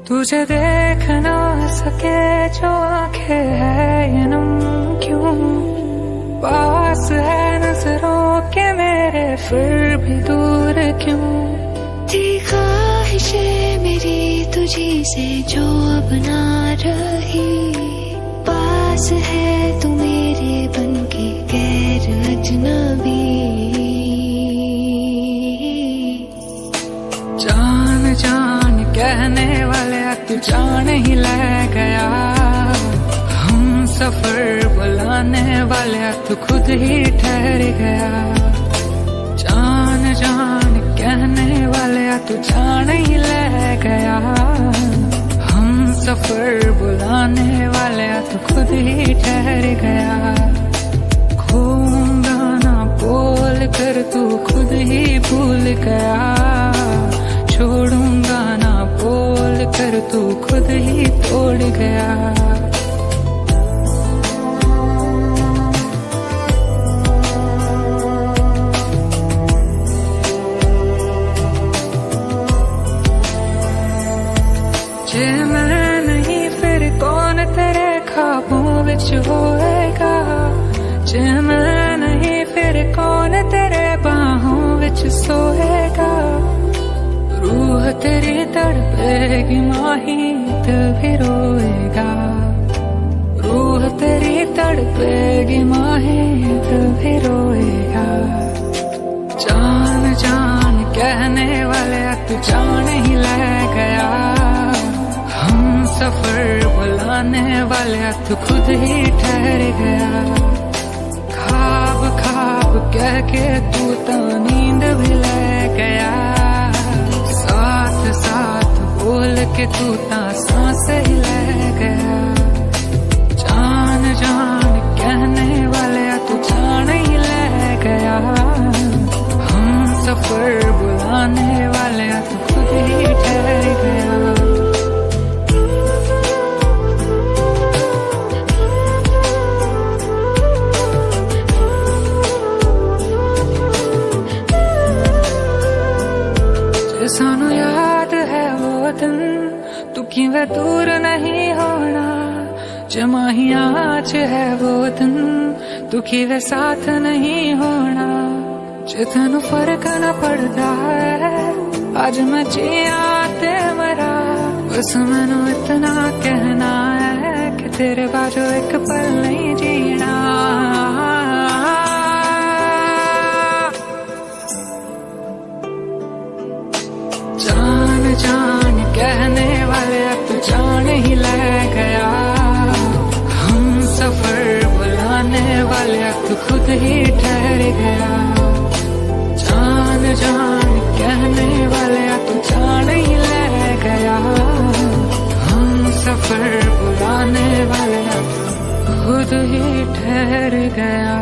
तुझे देख ना सके जो आंखें है ये नम क्यों, पास है नजरों के मेरे फिर भी दूर क्यों। थी ख्वाहिशें मेरी तुझी से जो अब ना रही, पास है तू मेरे बनके गैर अजनबी। जान जान कहने वाले तू जान ही ले गया, हम सफर बुलाने वाले तू खुद ही ठहर गया। जान जान कहने वाले तू जान ही ले गया, हम सफर बुलाने वाले तू खुद ही ठहर गया। खोऊंगा ना बोल कर तू खुद ही भूल गया, छोड़ूंगा ना बोल कर तू खुद ही तोड़ गया। जे मैं नहीं फिर कौन तेरे ख्वाबों विच होएगा, जे मैं नहीं फिर कौन तेरे बाहों विच सोएगा। रूह तेरी तड़पेगी माही दिल भी रोएगा, रूह तेरी तड़पेगी माही दिल भी रोएगा। जान जान कहने वाले तू जान ही ले गया, हम सफर बुलाने वाले तू खुद ही ठहर गया। ख्वाब ख्वाब कह के तू तो नींद भी ले गया, साथ साथ बोल के तू ता सांस ही ले गया। जान जान कहने वाले तू जान ही ले गया, हम सफर बुलाने वाले तू खुद ही ठहर गया। सानू याद है वो दिन तू किवें दूर नहीं होना, जमाहियां च है वो दिन तू किवें साथ नहीं होना। जे तैनू फर्क न पड़दा है अज मैं जिया ते मरा, बस मैनू इतना कहना है कि तेरे बाजू एक पल नहीं जीना। जान जान कहने वाले तू जान ही ले गया, हम सफर बुलाने वाले तू खुद ही ठहर गया। जान जान कहने वाले तू जान ही ले गया, हम सफर बुलाने वाले तू खुद ही ठहर गया।